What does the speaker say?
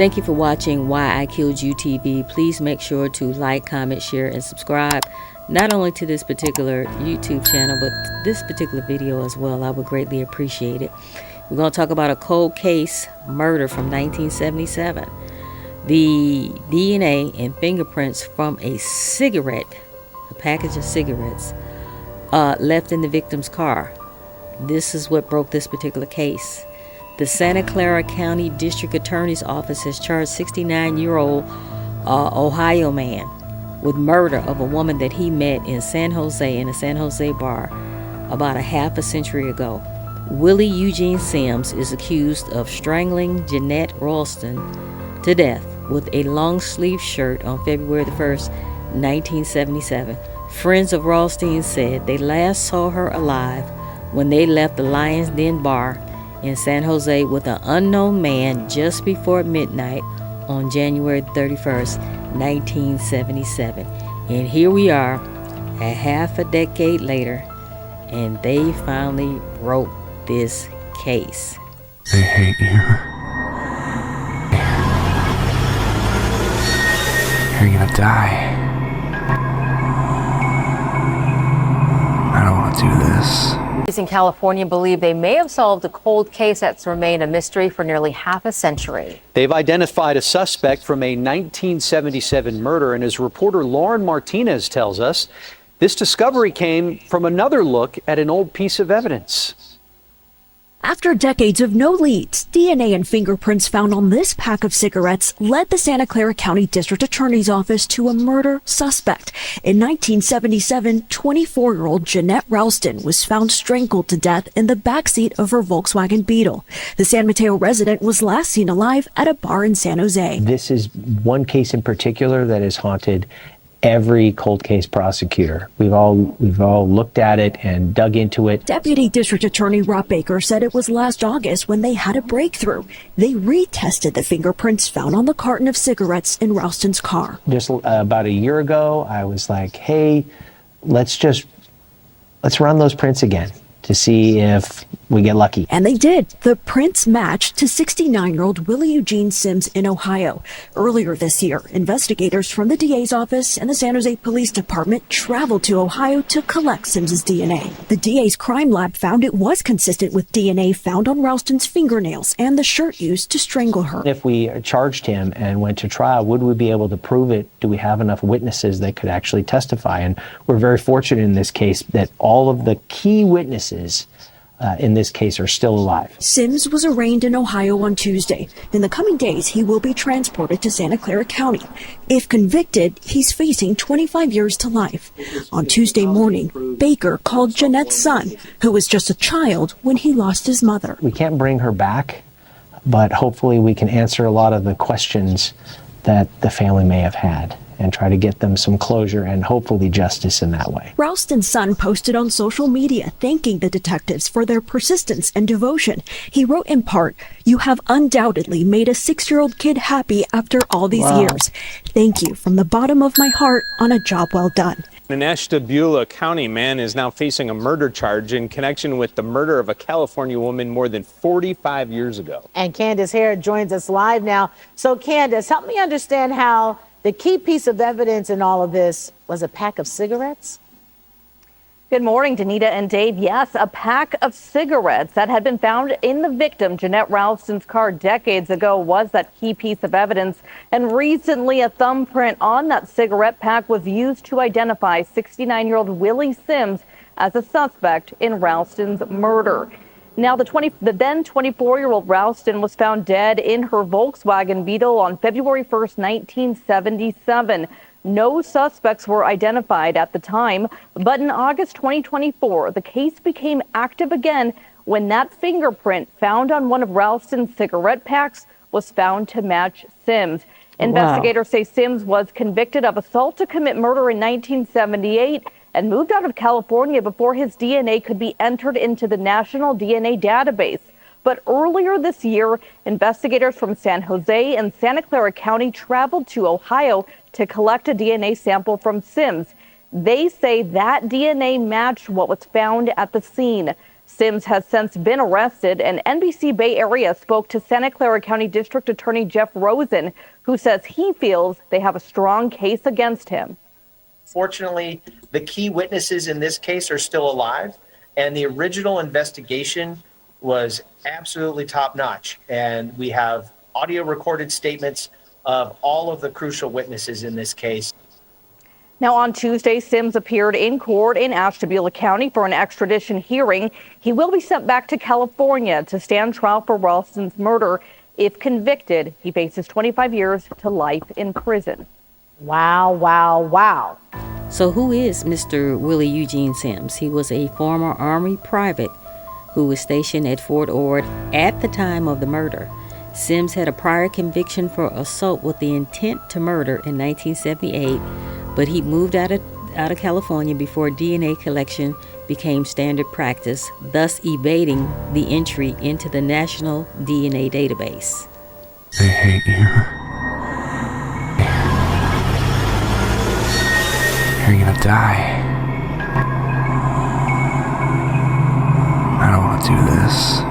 Thank you for watching Why I Killed You TV. Please make sure to like, comment, share, and subscribe, not only to this particular YouTube channel, but this particular video as well. I would greatly appreciate it. We're going to talk about a cold case murder from 1977. The DNA and fingerprints from a package of cigarettes, left in the victim's car. This is what broke this particular case. The Santa Clara County District Attorney's Office has charged 69-year-old Ohio man with murder of a woman that he met in San Jose, in a San Jose bar, about a half a century ago. Willie Eugene Sims is accused of strangling Jeanette Ralston to death with a long-sleeve shirt on February the 1st, 1977. Friends of Ralston said they last saw her alive when they left the Lion's Den bar in San Jose with an unknown man just before midnight on January 31st, 1977. And here we are, a half a decade later, and they finally broke this case. They hate you. You're gonna die. I don't want to do this. Police in California believe they may have solved a cold case that's remained a mystery for nearly half a century. They've identified a suspect from a 1977 murder, and as reporter Lauren Martinez tells us, this discovery came from another look at an old piece of evidence. After decades of no leads, DNA and fingerprints found on this pack of cigarettes led the Santa Clara County District Attorney's Office to a murder suspect. In 1977, 24-year-old Jeanette Ralston was found strangled to death in the backseat of her Volkswagen Beetle. The San Mateo resident was last seen alive at a bar in San Jose. This is one case in particular that has haunted every cold case prosecutor. We've all looked at it and dug into it. Deputy District Attorney Rob Baker said it was last August when they had a breakthrough. They retested the fingerprints found on the carton of cigarettes in Ralston's car. Just about a year ago, I was like, hey, let's run those prints again to see if we get lucky. And they did. The prints matched to 69-year-old Willie Eugene Sims in Ohio. Earlier this year, investigators from the DA's office and the San Jose Police Department traveled to Ohio to collect Sims's DNA. The DA's crime lab found it was consistent with DNA found on Ralston's fingernails and the shirt used to strangle her. If we charged him and went to trial, would we be able to prove it? Do we have enough witnesses that could actually testify? And we're very fortunate in this case that all of the key witnesses in this case are still alive. Sims was arraigned in Ohio on Tuesday. In the coming days, he will be transported to Santa Clara County. If convicted, he's facing 25 years to life. On Tuesday morning, Baker called Jeanette's son, who was just a child when he lost his mother. We can't bring her back, but hopefully we can answer a lot of the questions that the family may have had and try to get them some closure and hopefully justice in that way. Ralston's son posted on social media thanking the detectives for their persistence and devotion. He wrote in part, "You have undoubtedly made a 6-year-old kid happy after all these years. Thank you from the bottom of my heart on a job well done." An Ashtabula County man is now facing a murder charge in connection with the murder of a California woman more than 45 years ago. And Candace Hare joins us live now. So Candace, help me understand how the key piece of evidence in all of this was a pack of cigarettes? Good morning, Danita and Dave. Yes, a pack of cigarettes that had been found in the victim, Jeanette Ralston's car decades ago, was that key piece of evidence. And recently, a thumbprint on that cigarette pack was used to identify 69-year-old Willie Sims as a suspect in Ralston's murder. Now, the then 24-year-old Ralston was found dead in her Volkswagen Beetle on February 1st, 1977. No suspects were identified at the time, but in August 2024, the case became active again when that fingerprint found on one of Ralston's cigarette packs was found to match Sims. Investigators say Sims was convicted of assault to commit murder in 1978 and moved out of California before his DNA could be entered into the National DNA Database. But earlier this year, investigators from San Jose and Santa Clara County traveled to Ohio to collect a DNA sample from Sims. They say that DNA matched what was found at the scene. Sims has since been arrested, and NBC Bay Area spoke to Santa Clara County District Attorney Jeff Rosen, who says he feels they have a strong case against him. Fortunately, the key witnesses in this case are still alive, and the original investigation was absolutely top-notch. And we have audio recorded statements of all of the crucial witnesses in this case. Now, on Tuesday, Sims appeared in court in Ashtabula County for an extradition hearing. He will be sent back to California to stand trial for Ralston's murder. If convicted, he faces 25 years to life in prison. Wow, wow, wow. So who is Mr. Willie Eugene Sims? He was a former Army private who was stationed at Fort Ord at the time of the murder. Sims had a prior conviction for assault with the intent to murder in 1978, but he moved out of California before DNA collection became standard practice, thus evading the entry into the National DNA database. They hate you. You're gonna die. I don't want to do this.